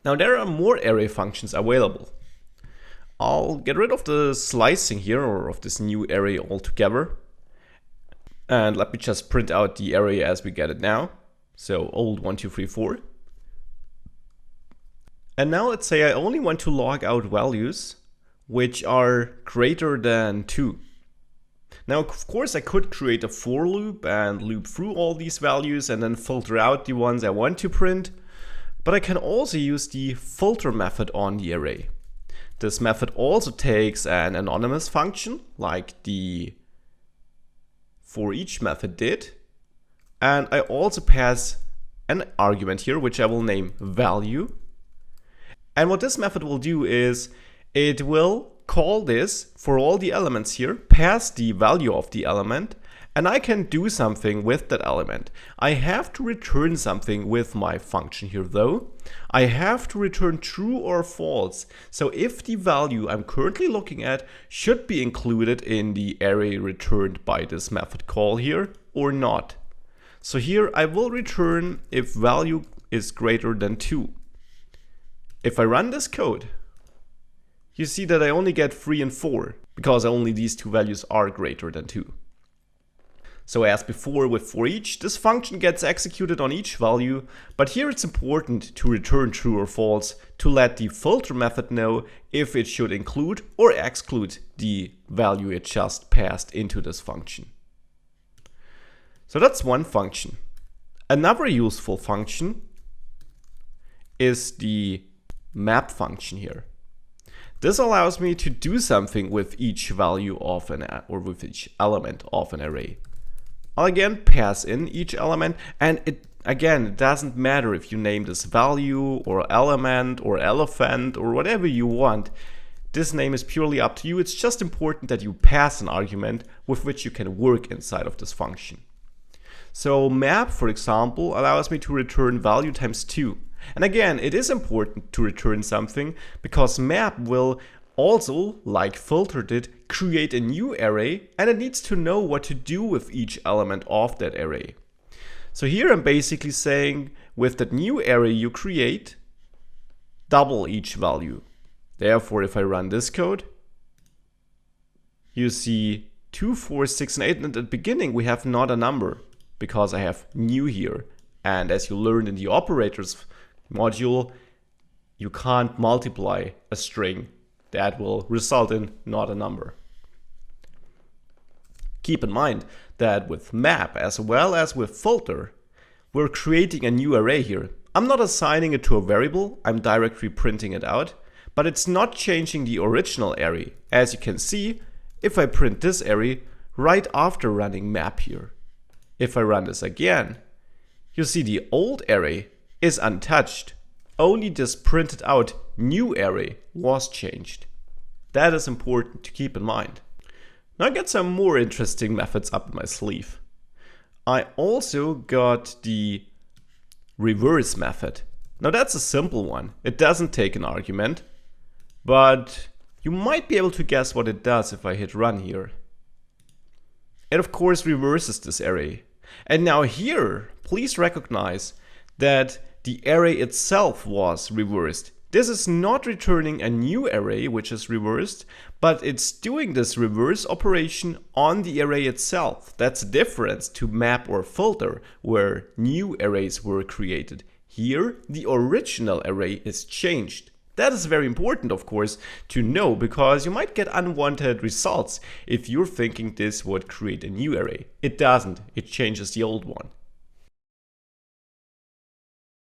Now there are more array functions available. I'll get rid of the slicing here, or of this new array altogether. And let me just print out the array as we get it now. So old 1, 2, 3, 4. And now let's say I only want to log out values which are greater than 2. Now, of course, I could create a for loop and loop through all these values and then filter out the ones I want to print. But I can also use the filter method on the array. This method also takes an anonymous function like the for each method did. And I also pass an argument here, which I will name value. And what this method will do is it will call this for all the elements here, pass the value of the element, and I can do something with that element. I have to return something with my function here though. I have to return true or false. So if the value I'm currently looking at should be included in the array returned by this method call here or not. So here I will return if value is greater than 2. If I run this code, you see that I only get 3 and 4 because only these two values are greater than 2. So as before with for each, this function gets executed on each value, but here it's important to return true or false to let the filter method know if it should include or exclude the value it just passed into this function. So that's one function. Another useful function is the map function here. This allows me to do something with each value of or with each element of an array. I'll again pass in each element, and it doesn't matter if you name this value or element or elephant or whatever you want. This name is purely up to you. It's just important that you pass an argument with which you can work inside of this function. So map, for example, allows me to return value times 2. And again, it is important to return something because map will also, like filter did, create a new array, and it needs to know what to do with each element of that array. So here I'm basically saying with that new array you create, double each value. Therefore, if I run this code, you see 2, 4, 6, and 8, and at the beginning we have not a number because I have new here. And as you learned in the operators module, you can't multiply a string. That will result in not a number. Keep in mind that with map as well as with filter, we're creating a new array here. I'm not assigning it to a variable, I'm directly printing it out, but it's not changing the original array. As you can see, if I print this array right after running map here. If I run this again, you see the old array is untouched. Only this printed out new array was changed. That is important to keep in mind. Now I got some more interesting methods up my sleeve. I also got the reverse method. Now that's a simple one. It doesn't take an argument, but you might be able to guess what it does if I hit run here. It of course reverses this array. And now here, please recognize that the array itself was reversed. This is not returning a new array which is reversed, but it's doing this reverse operation on the array itself. That's a difference to map or filter, where new arrays were created. Here, the original array is changed. That is very important, of course, to know, because you might get unwanted results if you're thinking this would create a new array. It doesn't, it changes the old one.